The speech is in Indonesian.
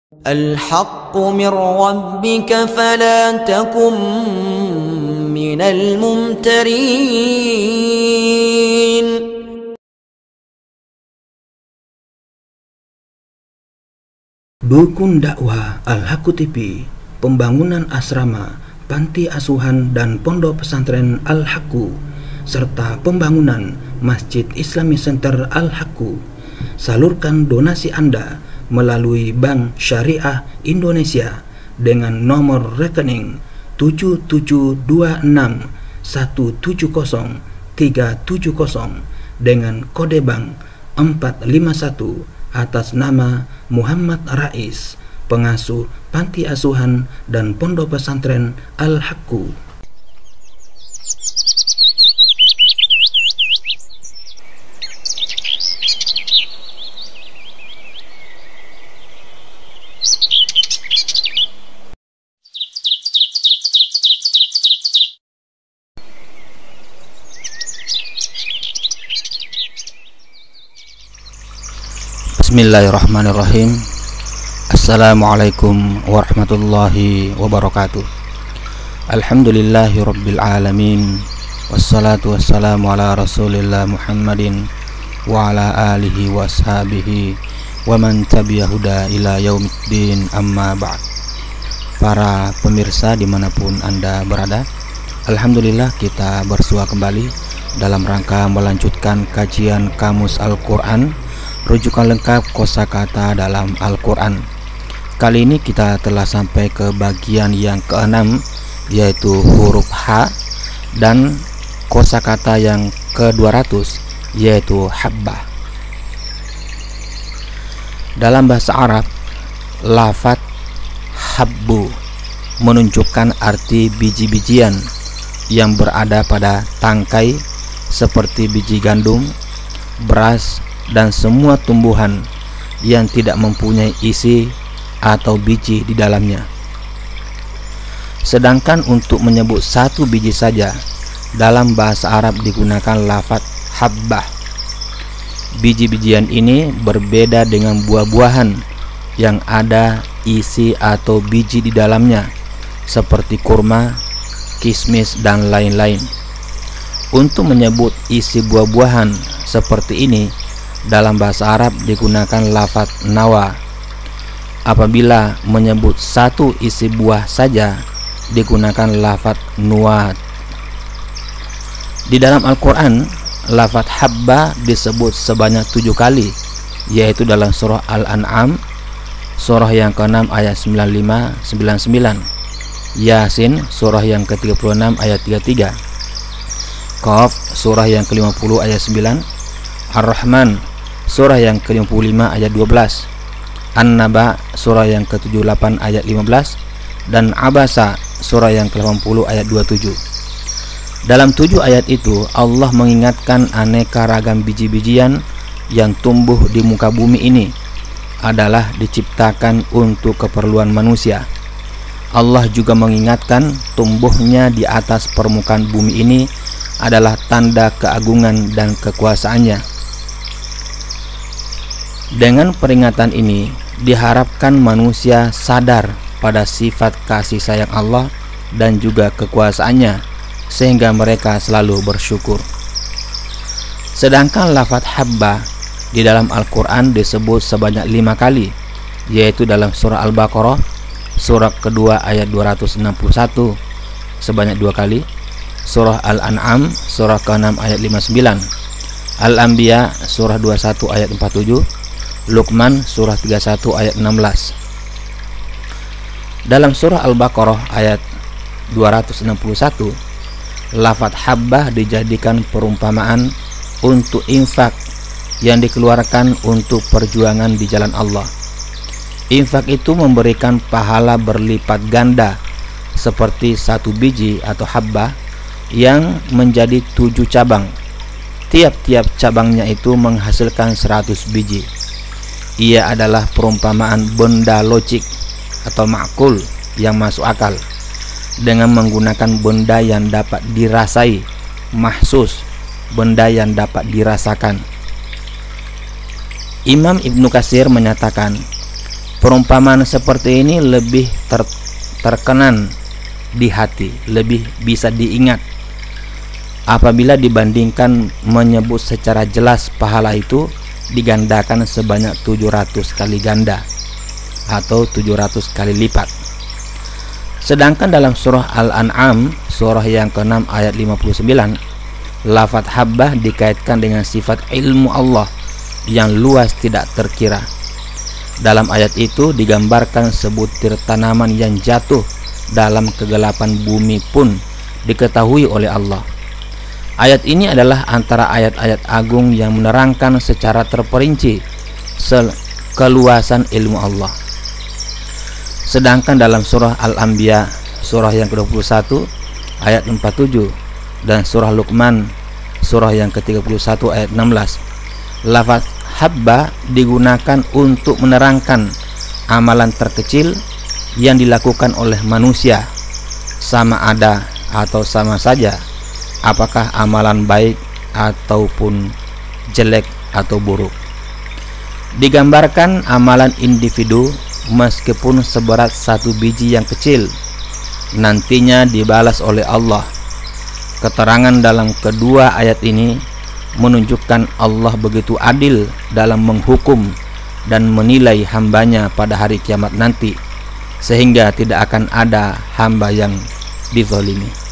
الحق من ربك فلا تكن من الممترين. Dukun dakwah Al-Haqqu TV, pembangunan asrama, panti asuhan dan pondok pesantren Al-Haqqu, serta pembangunan Masjid Islami Center Al-Haqqu. Salurkan donasi Anda melalui Bank Syariah Indonesia dengan nomor rekening 7726170370 dengan kode bank 451 atas nama Muhammad Rais, pengasuh panti asuhan dan pondok pesantren Al-Haqqu. Bismillahirrahmanirrahim. Assalamualaikum warahmatullahi wabarakatuh. Alhamdulillahi rabbil alamin. Wassalatu wassalamu ala rasulillah Muhammadin wa ala alihi wa ashabihi wa man tabi'ahuda ila yaumiddin, amma ba'd. Para pemirsa dimanapun Anda berada, alhamdulillah kita bersua kembali dalam rangka melanjutkan kajian Kamus Al-Quran, rujukan lengkap kosakata dalam Al-Quran. Kali ini kita telah sampai ke bagian yang ke-6, yaitu huruf H, dan kosakata yang ke-200, yaitu habbah. Dalam bahasa Arab, lafaz habbu menunjukkan arti biji-bijian yang berada pada tangkai seperti biji gandum, beras, dan semua tumbuhan yang tidak mempunyai isi atau biji di dalamnya. Sedangkan untuk menyebut satu biji saja dalam bahasa Arab digunakan lafaz habbah. Biji-bijian ini berbeda dengan buah-buahan yang ada isi atau biji di dalamnya seperti kurma, kismis, dan lain-lain. Untuk menyebut isi buah-buahan seperti ini dalam bahasa Arab digunakan lafaz nawa. Apabila menyebut satu isi buah saja digunakan lafaz nuwat. Di dalam Al-Quran, lafaz habba disebut sebanyak 7 kali, yaitu dalam surah Al-An'am, surah yang ke-6 ayat 95-99, Yasin surah yang ke-36 ayat 33, Qaf surah yang ke-50 ayat 9, Ar-Rahman surah yang ke-55 ayat 12, An-Naba surah yang ke-78 ayat 15, dan Abasa surah yang ke-80 ayat 27. Dalam 7 ayat itu Allah mengingatkan aneka ragam biji-bijian yang tumbuh di muka bumi ini adalah diciptakan untuk keperluan manusia. Allah juga mengingatkan tumbuhnya di atas permukaan bumi ini adalah tanda keagungan dan kekuasaannya. Dengan peringatan ini diharapkan manusia sadar pada sifat kasih sayang Allah dan juga kekuasaannya, sehingga mereka selalu bersyukur. Sedangkan lafaz habba di dalam Al-Quran disebut sebanyak 5 kali, yaitu dalam surah Al-Baqarah surah kedua ayat 261 sebanyak 2 kali, surah Al-An'am surah ke-6 ayat 59, Al-Anbiya surah 21 ayat 47, Luqman surah 31 ayat 16. Dalam surah Al-Baqarah ayat 261, lafaz habbah dijadikan perumpamaan untuk infak yang dikeluarkan untuk perjuangan di jalan Allah. Infak itu memberikan pahala berlipat ganda seperti satu biji atau habbah yang menjadi 7 cabang. Tiap-tiap cabangnya itu menghasilkan 100 biji. Ia adalah perumpamaan benda logik atau ma'kul yang masuk akal dengan menggunakan benda yang dapat dirasai, mahsus, benda yang dapat dirasakan. Imam Ibnu Katsir menyatakan Perumpamaan seperti ini lebih terkenan di hati, lebih bisa diingat apabila dibandingkan menyebut secara jelas pahala itu digandakan sebanyak 700 kali ganda atau 700 kali lipat. Sedangkan dalam surah Al-An'am, surah yang ke-6 ayat 59, lafaz habbah dikaitkan dengan sifat ilmu Allah yang luas tidak terkira. Dalam ayat itu digambarkan sebutir tanaman yang jatuh dalam kegelapan bumi pun diketahui oleh Allah. Ayat ini adalah antara ayat-ayat agung yang menerangkan secara terperinci keluasan ilmu Allah. Sedangkan dalam surah Al-Anbiya, surah yang ke-21 ayat 47, dan surah Luqman, surah yang ke-31 ayat 16, lafaz habba digunakan untuk menerangkan amalan terkecil yang dilakukan oleh manusia, sama ada atau sama saja apakah amalan baik ataupun jelek atau buruk. Digambarkan amalan individu meskipun seberat satu biji yang kecil nantinya dibalas oleh Allah. Keterangan dalam kedua ayat ini menunjukkan Allah begitu adil dalam menghukum dan menilai hambanya pada hari kiamat nanti, sehingga tidak akan ada hamba yang dizalimi.